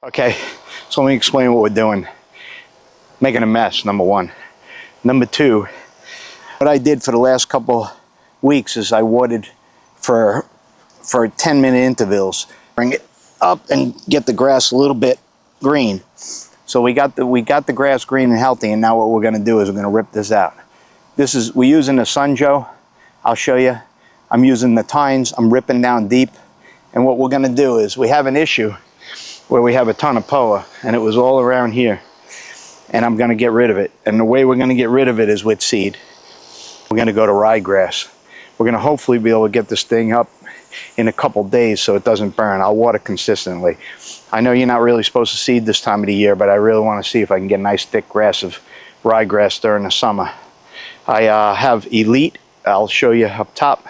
Okay, so let me explain what we're doing. Making a mess, number one. Number two, what I did for the last couple weeks is I watered for 10-minute intervals. Bring it up and get the grass a little bit green. So we got the grass green and healthy, and now what we're gonna do is we're gonna rip this out. We're using the Sunjo. I'll show you. I'm using the tines, I'm ripping down deep. And what we're gonna do is, we have an issue where we have a ton of POA, and it was all around here. And I'm gonna get rid of it. And the way we're gonna get rid of it is with seed. We're gonna go to ryegrass. We're gonna hopefully be able to get this thing up in a couple days so it doesn't burn. I'll water consistently. I know you're not really supposed to seed this time of the year, but I really wanna see if I can get nice thick grass of ryegrass during the summer. I have Elite. I'll show you up top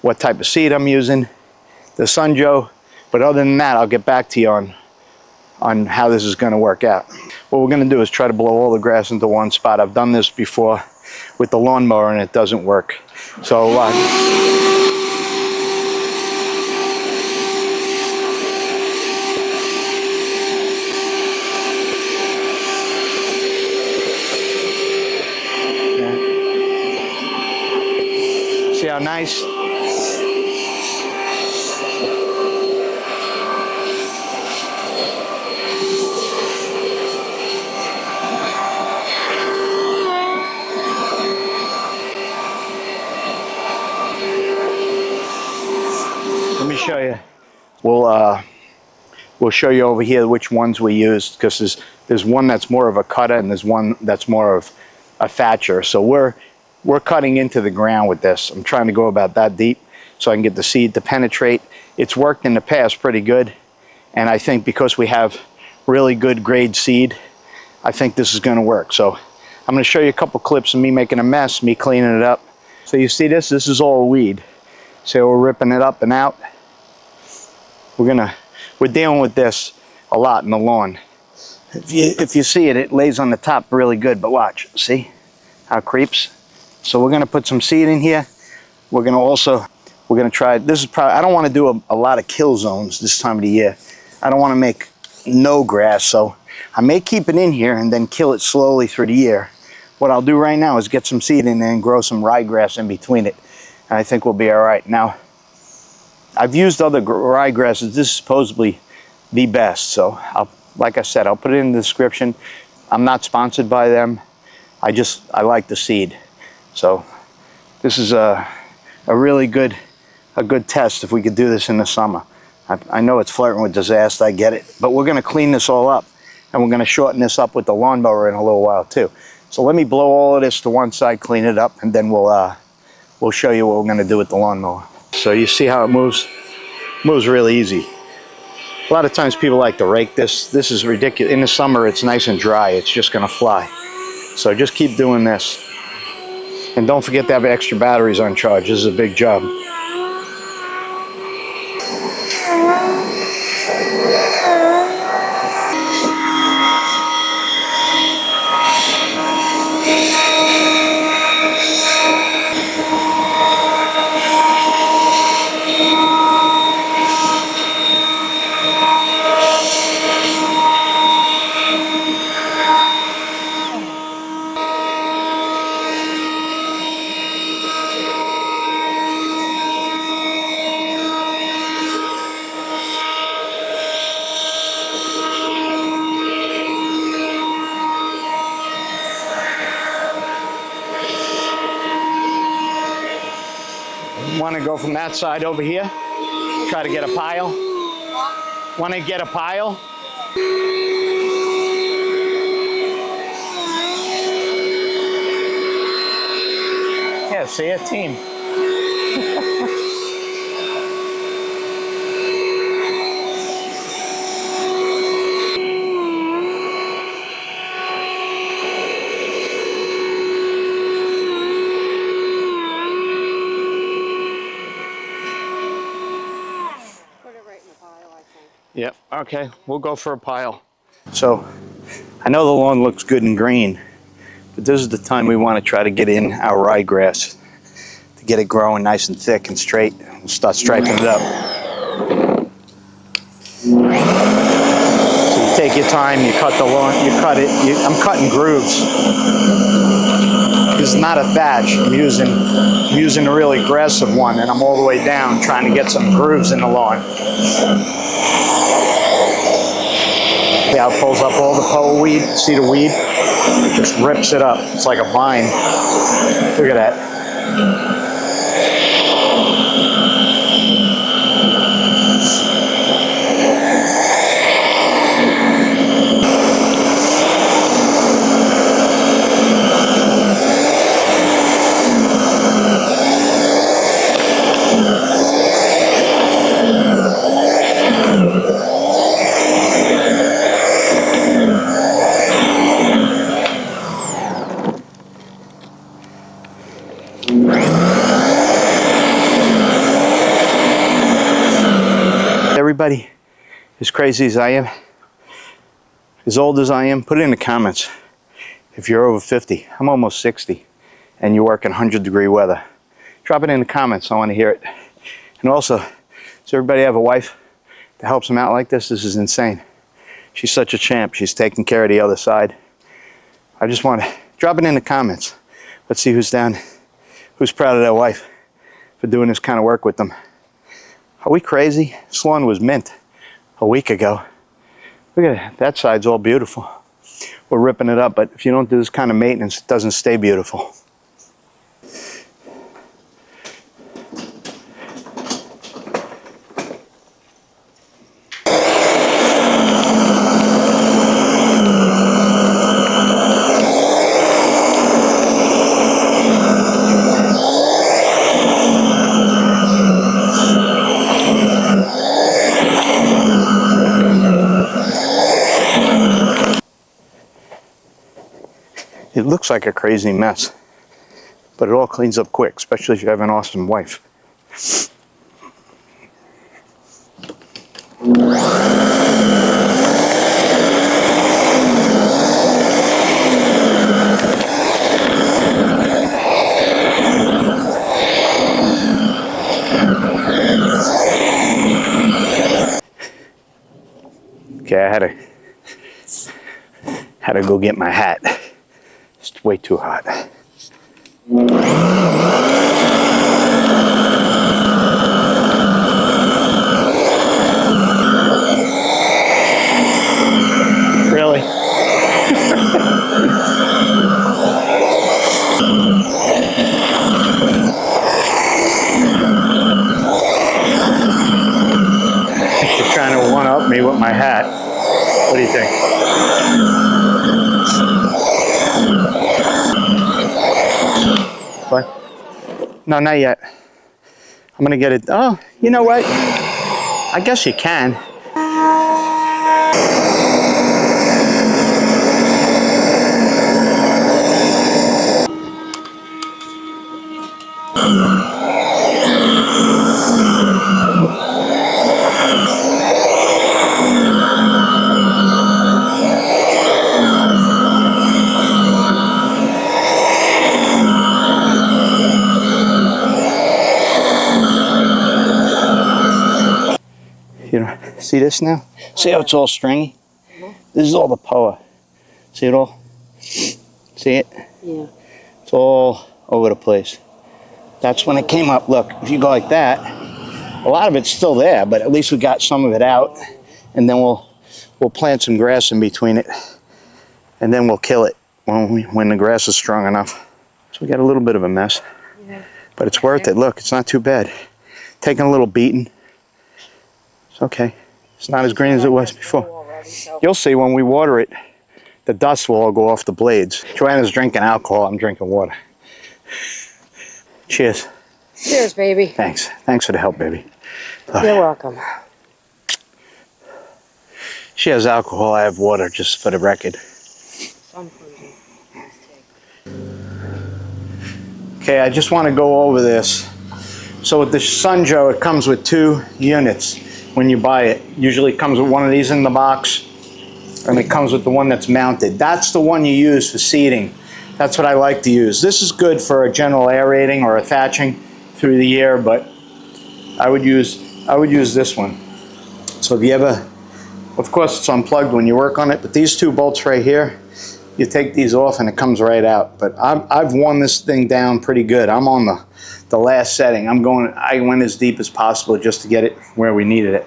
what type of seed I'm using, the Sunjo. But other than that, I'll get back to you on how this is gonna work out. What we're gonna do is try to blow all the grass into one spot. I've done this before with the lawnmower and it doesn't work. So see how nice? Let me show you. We'll show you over here which ones we used, because there's one that's more of a cutter and there's one that's more of a Thatcher. So we're cutting into the ground with this. I'm trying to go about that deep so I can get the seed to penetrate. It's worked in the past pretty good, and I think because we have really good grade seed, I think this is going to work. So I'm going to show you a couple clips of me making a mess, me cleaning it up. So you see this is all weed. So we're ripping it up and out. We're dealing with this a lot in the lawn. If you see it, it lays on the top really good, but watch, see how it creeps? So we're gonna put some seed in here. We're gonna try, this is probably, I don't wanna do a lot of kill zones this time of the year. I don't wanna make no grass, so I may keep it in here and then kill it slowly through the year. What I'll do right now is get some seed in there and grow some ryegrass in between it. And I think we'll be all right. Now, I've used other ryegrasses. This is supposedly the best. So, like I said, I'll put it in the description. I'm not sponsored by them. I like the seed. So, this is a really good test if we could do this in the summer. I know it's flirting with disaster, I get it. But we're gonna clean this all up. And we're gonna shorten this up with the lawnmower in a little while too. So let me blow all of this to one side, clean it up, and then we'll show you what we're gonna do with the lawnmower. So you see how it moves? It moves really easy. A lot of times people like to rake this. This is ridiculous. In the summer, it's nice and dry. It's just gonna fly. So just keep doing this. And don't forget to have extra batteries on charge. This is a big job. Want to go from that side over here? Try to get a pile? Want to get a pile? Yeah, see a team. Yep, okay, we'll go for a pile. So, I know the lawn looks good and green, but this is the time we want to try to get in our ryegrass to get it growing nice and thick and straight and start striping it up. So you Take your time, you cut the lawn, you cut it. I'm cutting grooves. This is not a thatch. I'm using a really aggressive one, and I'm all the way down trying to get some grooves in the lawn. See how it pulls up all the pole weed? See the weed? It just rips it up. It's like a vine. Look at that. Everybody, as crazy as I am, as old as I am, put it in the comments if you're over 50. I'm almost 60 and you work in 100-degree weather. Drop it in the comments. I want to hear it. And also, does everybody have a wife that helps them out like this? This is insane. She's such a champ. She's taking care of the other side. I just want to drop it in the comments. Let's see who's down, who's proud of their wife for doing this kind of work with them. Are we crazy? This lawn was mint a week ago. Look at that. That side's all beautiful. We're ripping it up, but if you don't do this kind of maintenance, it doesn't stay beautiful. It looks like a crazy mess, but it all cleans up quick, especially if you have an awesome wife. Okay, I had to go get my hat. It's way too hot. Really? You're trying to one-up me with my hat. What do you think? What? No, not yet. I'm gonna get it. Oh, you know what? I guess you can. You know, see this now? See how it's all stringy? This is all the power. See it all? See it? Yeah. It's all over the place. That's when it came up. Look, if you go like that, a lot of it's still there, but at least we got some of it out, and then we'll plant some grass in between it, and then we'll kill it when the grass is strong enough. So we got a little bit of a mess, but it's worth it. Look, it's not too bad. Taking a little beating. It's okay. It's not as green as it was before. You'll see when we water it, the dust will all go off the blades. Joanna's drinking alcohol. I'm drinking water. Cheers. Cheers, baby. Thanks. Thanks for the help, baby. You're welcome. She has alcohol. I have water, just for the record. Okay, I just want to go over this. So with the Sunjoe, it comes with 2 units when you buy it. Usually it comes with one of these in the box, and it comes with the one that's mounted. That's the one you use for seeding. That's what I like to use. This is good for a general aerating or a thatching through the year, but I would use this one. So if you ever Of course, it's unplugged when you work on it, but these two bolts right here, you take these off and it comes right out. But I've worn this thing down pretty good. I'm on the last setting. I went as deep as possible just to get it where we needed it.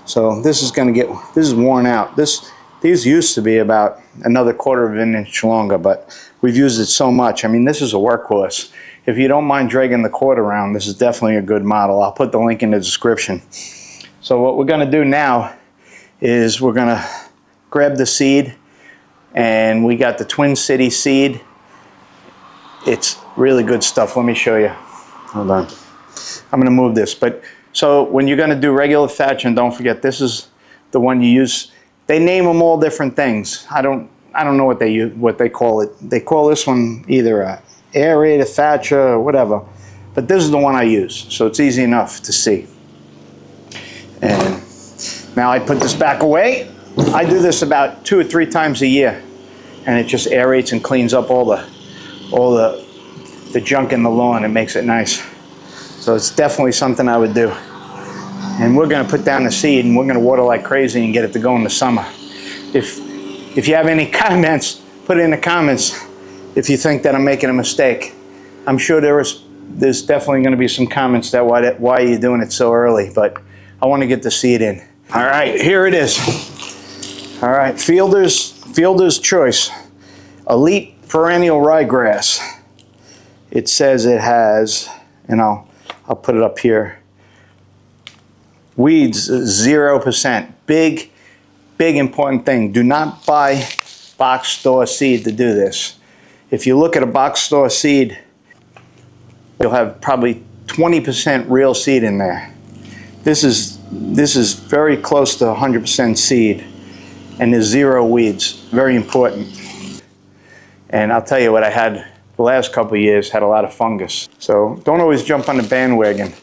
So this is worn out. These used to be about another 1/4 of an inch longer, but we've used it so much. I mean, this is a workhorse. If you don't mind dragging the cord around, this is definitely a good model. I'll put the link in the description. So what we're gonna do now is we're gonna grab the seed, and we got the Twin City seed. It's really good stuff. Let me show you. Hold on. I'm gonna move this. But so when you're gonna do regular Thatcher, and don't forget, this is the one you use. They name them all different things. I don't know what they call it. They call this one either a aerated Thatcher or whatever. But this is the one I use, so it's easy enough to see. And now I put this back away. I do this about 2 or 3 times a year, and it just aerates and cleans up all the junk in the lawn and makes it nice. So it's definitely something I would do. And we're gonna put down the seed, and we're gonna water like crazy and get it to go in the summer. If you have any comments, put it in the comments if you think that I'm making a mistake. I'm sure there's definitely gonna be some comments that why are you doing it so early, but I wanna get the seed in. All right, here it is. All right, Fielder's Choice, Elite Perennial Ryegrass. It says it has, and I'll put it up here, weeds 0%. Big important thing. Do not buy box store seed to do this. If you look at a box store seed, you'll have probably 20% real seed in there. This is very close to 100% seed, and there's 0 weeds. Very important. And I'll tell you what I had the last couple of years, had a lot of fungus. So don't always jump on the bandwagon.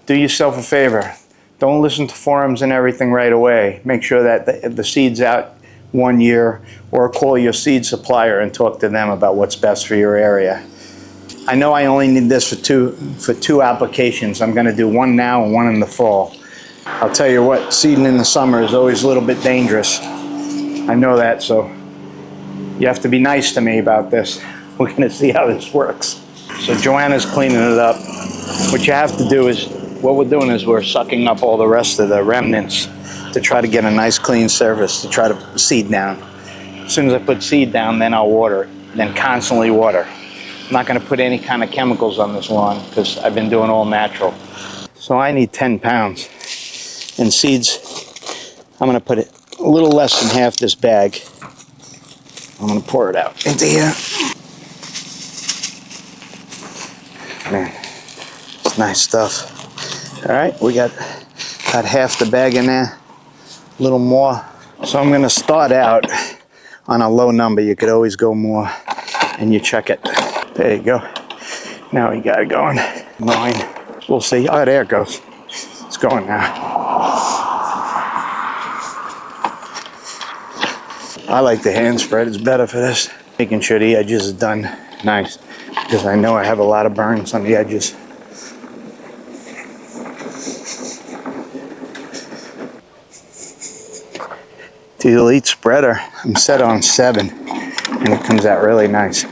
Do yourself a favor. Don't listen to forums and everything right away. Make sure that the seed's out 1 year, or call your seed supplier and talk to them about what's best for your area. I know I only need this for two applications. I'm gonna do one now and one in the fall. I'll tell you what, seeding in the summer is always a little bit dangerous. I know that, so you have to be nice to me about this. We're gonna see how this works. So Joanna's cleaning it up. What you have to do is, what we're doing is we're sucking up all the rest of the remnants to try to get a nice clean surface to try to seed down. As soon as I put seed down, then I'll water it, then constantly water. I'm not gonna put any kind of chemicals on this lawn because I've been doing all natural. So I need 10 pounds. And seeds, I'm gonna put it a little less than half this bag. I'm gonna pour it out into here. Man, it's nice stuff. All right, we got about half the bag in there, a little more. So I'm gonna start out on a low number. You could always go more, and you check it. There you go. Now we got it going. 9. We'll see. Oh, there it goes. It's going now. I like the hand spread. It's better for this. Making sure the edges are done nice, because I know I have a lot of burns on the edges. The Elite spreader, I'm set on 7, and it comes out really nice.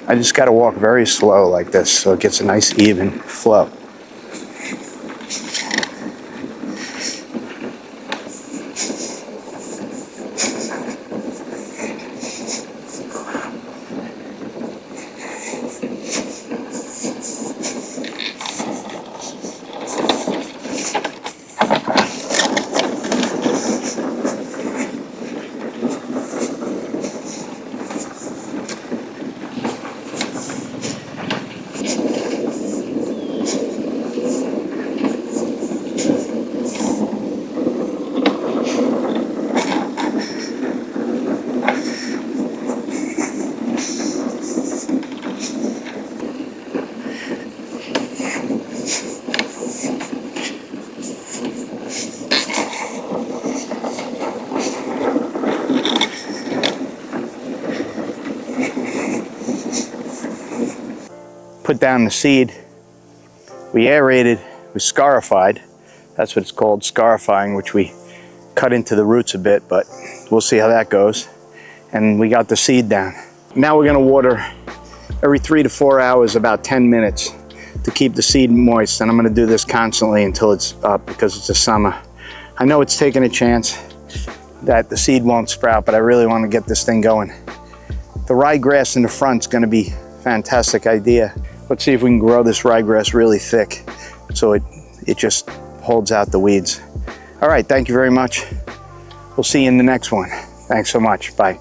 I just got to walk very slow like this so it gets a nice even flow. Put down the seed. We aerated, we scarified. That's what it's called, scarifying, which we cut into the roots a bit, but we'll see how that goes. And we got the seed down. Now we're gonna water every 3 to 4 hours, about 10 minutes, to keep the seed moist. And I'm gonna do this constantly until it's up, because it's the summer. I know it's taking a chance that the seed won't sprout, but I really wanna get this thing going. The ryegrass in the front's gonna be a fantastic idea. Let's see if we can grow this ryegrass really thick so it just holds out the weeds. All right, thank you very much. We'll see you in the next one. Thanks so much, bye.